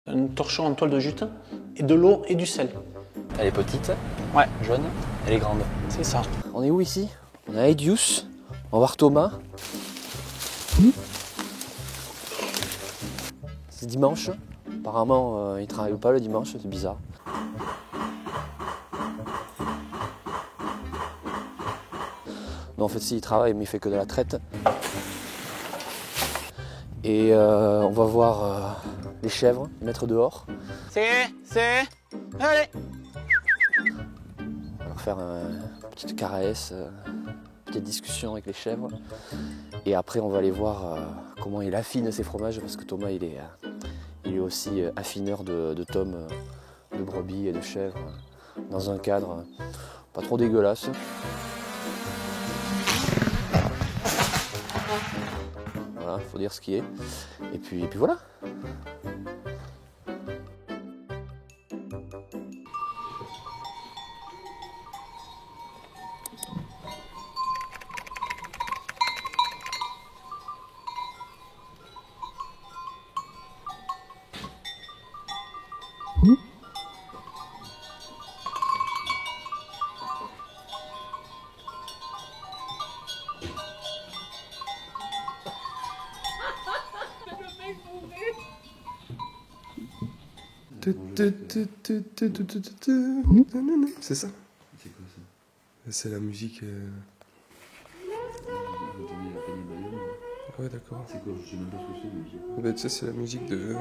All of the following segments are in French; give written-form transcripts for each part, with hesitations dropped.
Un torchon en toile de jute, et de l'eau et du sel. Elle est petite, Ouais, jaune, elle est grande. c'est ça. On est où ici? On est à Edius, on va voir Thomas. C'est dimanche, apparemment il travaille pas le dimanche, c'est bizarre. Non, en fait si, il travaille mais il fait que de la traite. Et on va voir les chèvres, les mettre dehors. Allez. On va leur faire une petite caresse, une petite discussion avec les chèvres. Et après on va aller voir comment il affine ses fromages parce que Thomas il est aussi affineur de tomes, de brebis et de chèvres dans un cadre pas trop dégueulasse. Voilà, faut dire ce qui est. Et puis voilà. C'est ça? C'est quoi ça? C'est la musique. Ouais, d'accord. C'est quoi? Je sais même pas ce que c'est, mais. Bah, tu sais, c'est la musique de.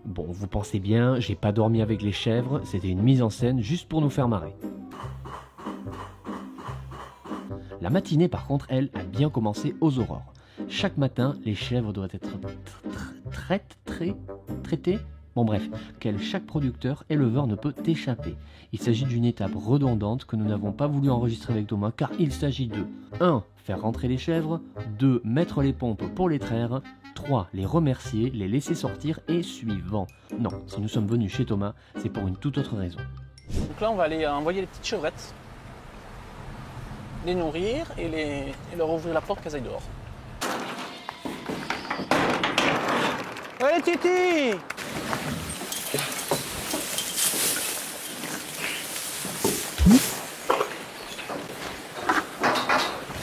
Bon, vous pensez bien, j'ai pas dormi avec les chèvres, c'était une mise en scène juste pour nous faire marrer. La matinée par contre, elle, a bien commencé aux aurores. Chaque matin, les chèvres doivent être traitées. Bon bref, qu'elle chaque producteur, éleveur ne peut échapper. Il s'agit d'une étape redondante que nous n'avons pas voulu enregistrer avec Thomas car il s'agit de 1. Faire rentrer les chèvres, 2. Mettre les pompes pour les traire, 3. Les remercier, les laisser sortir et suivant. Non, si nous sommes venus chez Thomas, c'est pour une toute autre raison. Donc là, on va aller envoyer les petites chevrettes, les nourrir et leur ouvrir la porte qu'elles aillent dehors. Allez, Titi!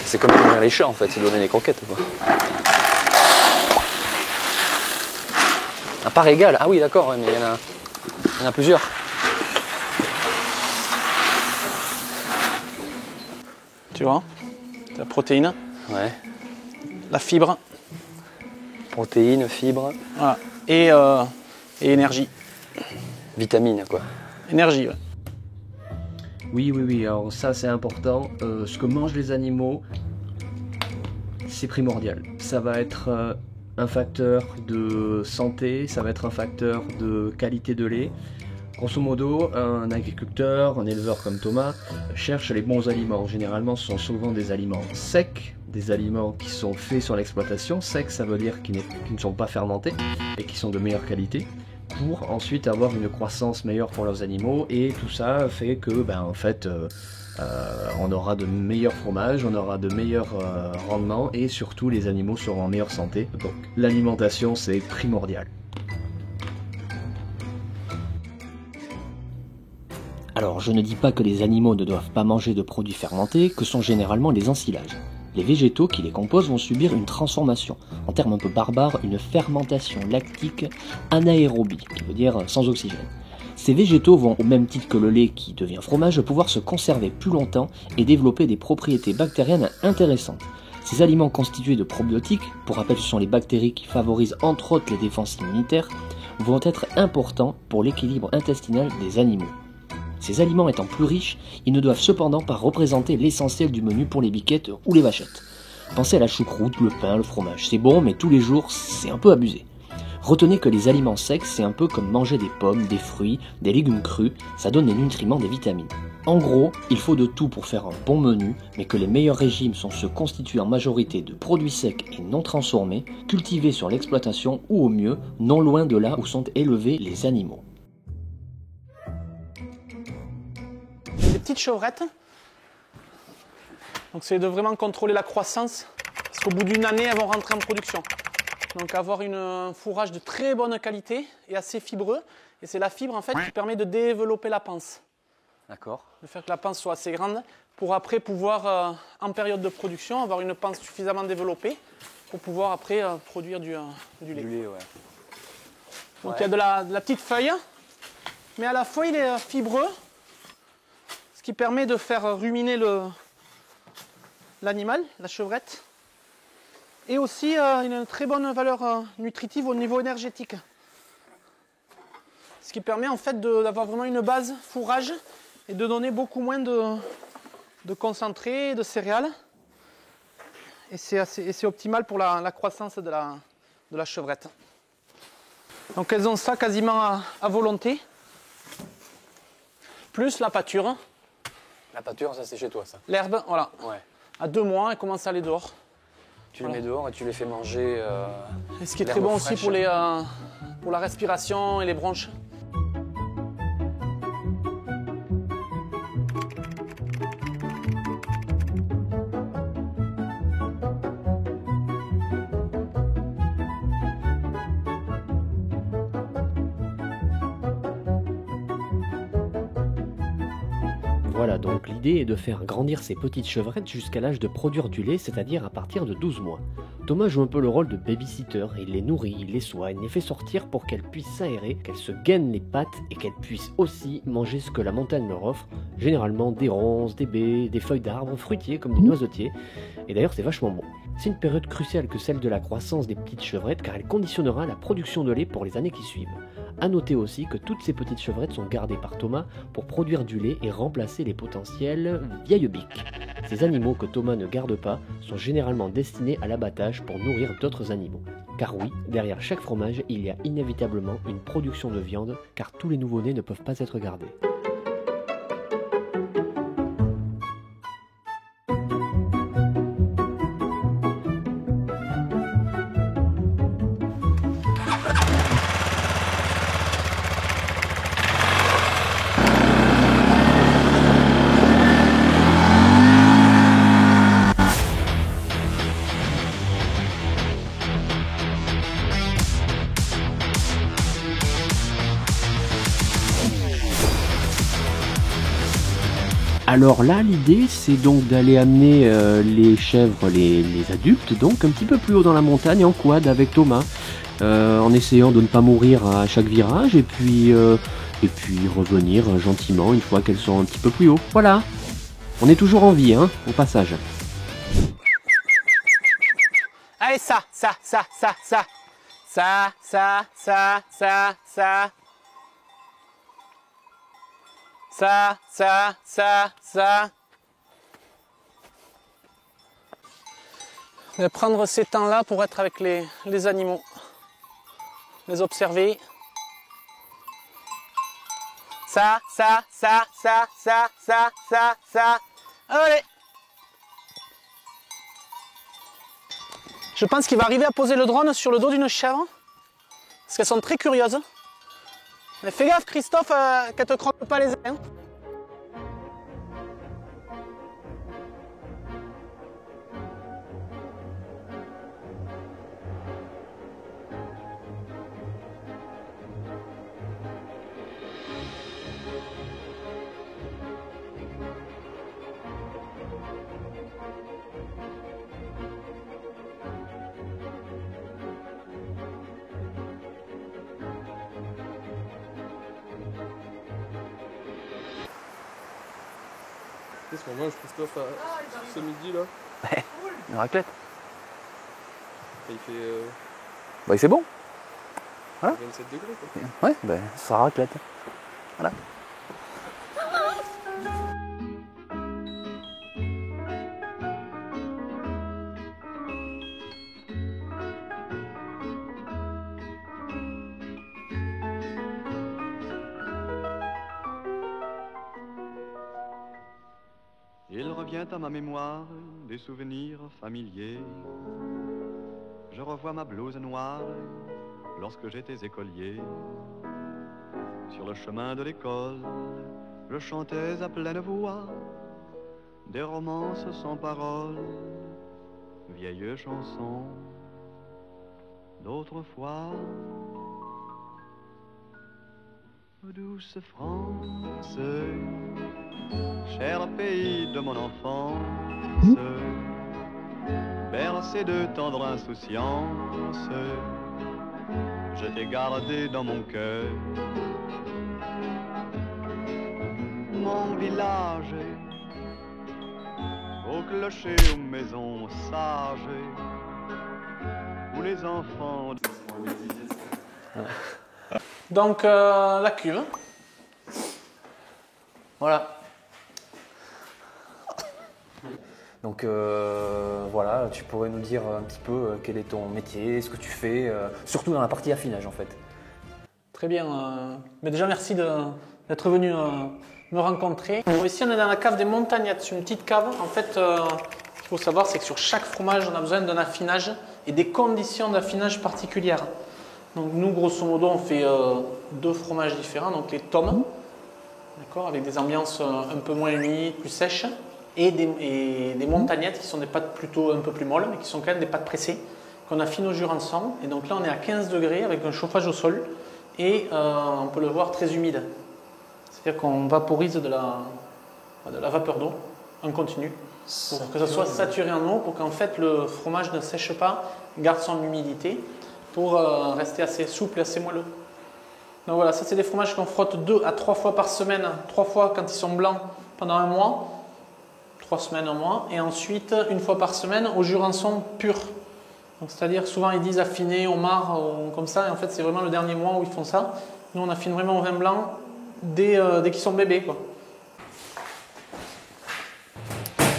C'est comme nourrir les chats en fait, c'est donner des croquettes quoi. À part égale, ah oui d'accord, ouais, mais il y en a plusieurs. Tu vois? La protéine, Ouais. la fibre, Protéines, fibres, voilà. Et énergie. vitamines quoi. Énergie, ouais. Oui, alors ça c'est important. Ce que mangent les animaux, c'est primordial. Ça va être un facteur de santé, ça va être un facteur de qualité de lait. Grosso modo, un agriculteur, un éleveur comme Thomas, cherche les bons aliments. Généralement, ce sont souvent des aliments secs, des aliments qui sont faits sur l'exploitation. Secs, ça veut dire qui ne sont pas fermentés et qui sont de meilleure qualité, pour ensuite avoir une croissance meilleure pour leurs animaux. Et tout ça fait que, on aura de meilleurs fromages, on aura de meilleurs rendements et surtout les animaux seront en meilleure santé. Donc l'alimentation, c'est primordial. Alors, je ne dis pas que les animaux ne doivent pas manger de produits fermentés, que sont généralement les ensilages. Les végétaux qui les composent vont subir une transformation, en termes un peu barbares, une fermentation lactique anaérobie, qui veut dire sans oxygène. Ces végétaux vont, au même titre que le lait qui devient fromage, pouvoir se conserver plus longtemps et développer des propriétés bactériennes intéressantes. Ces aliments constitués de probiotiques, pour rappel ce sont les bactéries qui favorisent entre autres les défenses immunitaires, vont être importants pour l'équilibre intestinal des animaux. Ces aliments étant plus riches, ils ne doivent cependant pas représenter l'essentiel du menu pour les biquettes ou les vachettes. Pensez à la choucroute, le pain, le fromage, c'est bon mais tous les jours c'est un peu abusé. Retenez que les aliments secs c'est un peu comme manger des pommes, des fruits, des légumes crus, ça donne des nutriments, des vitamines. En gros, il faut de tout pour faire un bon menu, mais que les meilleurs régimes sont ceux constitués en majorité de produits secs et non transformés, cultivés sur l'exploitation ou au mieux, non loin de là où sont élevés les animaux. petites chevrettes. Donc c'est de vraiment contrôler la croissance, parce qu'au bout d'une année, elles vont rentrer en production. Donc avoir un fourrage de très bonne qualité et assez fibreux. Et c'est la fibre en fait qui permet de développer la panse. D'accord. De faire que la panse soit assez grande pour après pouvoir, en période de production, avoir une panse suffisamment développée pour pouvoir après produire du lait. Du lait, ouais. Donc il y a de la petite feuille, mais à la fois il est fibreux, ce qui permet de faire ruminer l'animal, la chevrette. Et aussi il a une très bonne valeur nutritive au niveau énergétique. Ce qui permet en fait d'avoir vraiment une base fourrage et de donner beaucoup moins de concentré, de céréales. Et c'est optimal pour la croissance de la chevrette. Donc elles ont ça quasiment à volonté. Plus la pâture. La pâture, ça c'est chez toi, ça. L'herbe, voilà. Ouais. À 2 mois, elles commencent à aller dehors. Tu les mets dehors et tu les fais manger. Et ce qui est très bon aussi pour la respiration et les bronches. Voilà, donc l'idée est de faire grandir ces petites chevrettes jusqu'à l'âge de produire du lait, c'est-à-dire à partir de 12 mois. Thomas joue un peu le rôle de babysitter, il les nourrit, il les soigne, les fait sortir pour qu'elles puissent s'aérer, qu'elles se gainent les pattes et qu'elles puissent aussi manger ce que la montagne leur offre, généralement des ronces, des baies, des feuilles d'arbres, fruitiers comme des noisetiers, et d'ailleurs c'est vachement bon. C'est une période cruciale que celle de la croissance des petites chevrettes car elle conditionnera la production de lait pour les années qui suivent. A noter aussi que toutes ces petites chevrettes sont gardées par Thomas pour produire du lait et remplacer les potentielles vieilles biques. Ces animaux que Thomas ne garde pas sont généralement destinés à l'abattage pour nourrir d'autres animaux. Car oui, derrière chaque fromage, il y a inévitablement une production de viande car tous les nouveau-nés ne peuvent pas être gardés. Alors là, l'idée, c'est donc d'aller amener les chèvres, les adultes, donc un petit peu plus haut dans la montagne, en quad avec Thomas, en essayant de ne pas mourir à chaque virage, et puis revenir gentiment une fois qu'elles sont un petit peu plus haut. Voilà, on est toujours en vie, hein, au passage. Allez, ça. Ça. Je vais prendre ces temps-là pour être avec les animaux, les observer. Ça. Allez. Je pense qu'il va arriver à poser le drone sur le dos d'une chèvre, parce qu'elles sont très curieuses. Mais fais gaffe, Christophe, qu'elle te croque pas les ailes. Hein. Qu'est-ce qu'on mange, Christophe, ce midi là? Une raclette. Et il fait Bah c'est bon. Voilà. 27 degrés quoi. Ouais, bah ça sera raclette. Voilà. Il revient à ma mémoire des souvenirs familiers. Je revois ma blouse noire lorsque j'étais écolier. Sur le chemin de l'école, je chantais à pleine voix des romances sans paroles, vieilles chansons d'autrefois. Douce France, cher pays de mon enfance, bercé de tendre insouciance, je t'ai gardé dans mon cœur. Mon village, au clocher, aux maisons sages, où les enfants... Donc la cuve. Voilà. Donc voilà, tu pourrais nous dire un petit peu quel est ton métier, ce que tu fais, surtout dans la partie affinage en fait. Très bien. Mais déjà merci d'être venu me rencontrer. Ici on est dans la cave des Montagnettes, c'est une petite cave. En fait, ce qu'il faut savoir, c'est que sur chaque fromage, on a besoin d'un affinage et des conditions d'affinage particulières. Donc nous, grosso modo, on fait 2 fromages différents, donc les tomes, d'accord, avec des ambiances un peu moins humides, plus sèches, et des montagnettes qui sont des pâtes plutôt un peu plus molles, mais qui sont quand même des pâtes pressées, qu'on affine au Jurançon. Et donc là, on est à 15 degrés avec un chauffage au sol, et on peut le voir très humide. C'est-à-dire qu'on vaporise de la vapeur d'eau en continu, pour que ça soit saturé en eau, pour qu'en fait le fromage ne sèche pas, garde son humidité, pour rester assez souple et assez moelleux. Donc voilà, ça c'est des fromages qu'on frotte 2 à 3 fois par semaine, 3 fois quand ils sont blancs pendant un mois, 3 semaines, un mois, et ensuite 1 fois par semaine au Jurançon pur. C'est-à-dire souvent ils disent affiner au mar ou comme ça, et en fait c'est vraiment le dernier mois où ils font ça. Nous on affine vraiment au vin blanc dès qu'ils sont bébés, quoi.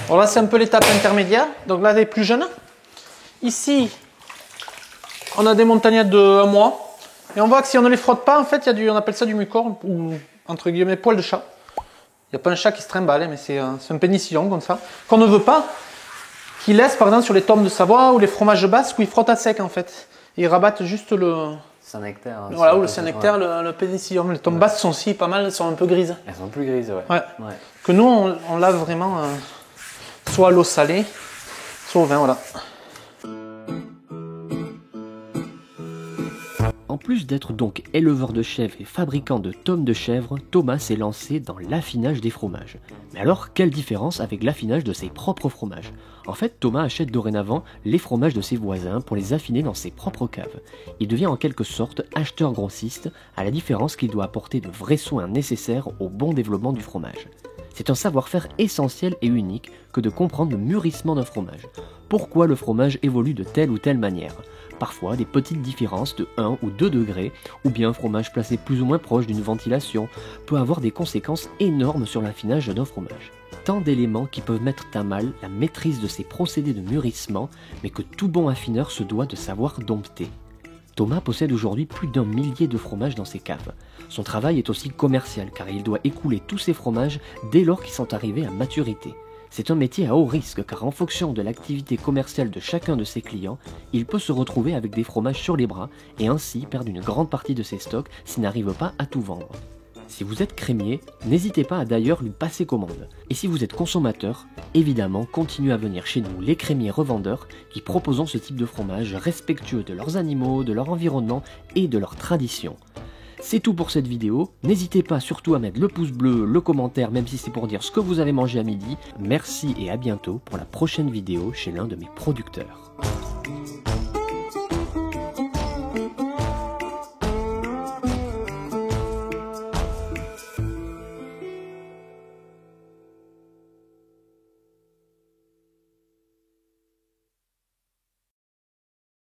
Alors là c'est un peu l'étape intermédiaire, donc là les plus jeunes. Ici, on a des montagnettes de 1 mois. Et on voit que si on ne les frotte pas, en fait, il y a on appelle ça du mucor, ou entre guillemets poil de chat. Il n'y a pas un chat qui se trimballe, mais c'est un pénicillon comme ça, qu'on ne veut pas, qui laisse par exemple sur les tomes de Savoie ou les fromages basques où ils frottent à sec en fait. Et ils rabattent juste le Saint-Nectaire. Hein, voilà, ou le Saint-Nectaire, le pénicillium. Les tomes basques sont aussi pas mal, elles sont un peu grises. Elles sont plus grises, ouais. Ouais. Que nous, on lave vraiment soit à l'eau salée, soit au vin, voilà. En plus d'être donc éleveur de chèvres et fabricant de tomes de chèvre, Thomas s'est lancé dans l'affinage des fromages. Mais alors, quelle différence avec l'affinage de ses propres fromages? En fait, Thomas achète dorénavant les fromages de ses voisins pour les affiner dans ses propres caves. Il devient en quelque sorte acheteur grossiste, à la différence qu'il doit apporter de vrais soins nécessaires au bon développement du fromage. C'est un savoir-faire essentiel et unique que de comprendre le mûrissement d'un fromage. Pourquoi le fromage évolue de telle ou telle manière? Parfois, des petites différences de 1 ou 2 degrés, ou bien un fromage placé plus ou moins proche d'une ventilation, peut avoir des conséquences énormes sur l'affinage d'un fromage. Tant d'éléments qui peuvent mettre à mal la maîtrise de ces procédés de mûrissement, mais que tout bon affineur se doit de savoir dompter. Thomas possède aujourd'hui plus d'1 millier de fromages dans ses caves. Son travail est aussi commercial, car il doit écouler tous ses fromages dès lors qu'ils sont arrivés à maturité. C'est un métier à haut risque car en fonction de l'activité commerciale de chacun de ses clients, il peut se retrouver avec des fromages sur les bras et ainsi perdre une grande partie de ses stocks s'il n'arrive pas à tout vendre. Si vous êtes crémier, n'hésitez pas à d'ailleurs lui passer commande. Et si vous êtes consommateur, évidemment continuez à venir chez nous les crémiers revendeurs qui proposons ce type de fromage respectueux de leurs animaux, de leur environnement et de leurs traditions. C'est tout pour cette vidéo, n'hésitez pas surtout à mettre le pouce bleu, le commentaire, même si c'est pour dire ce que vous avez mangé à midi. Merci et à bientôt pour la prochaine vidéo chez l'un de mes producteurs.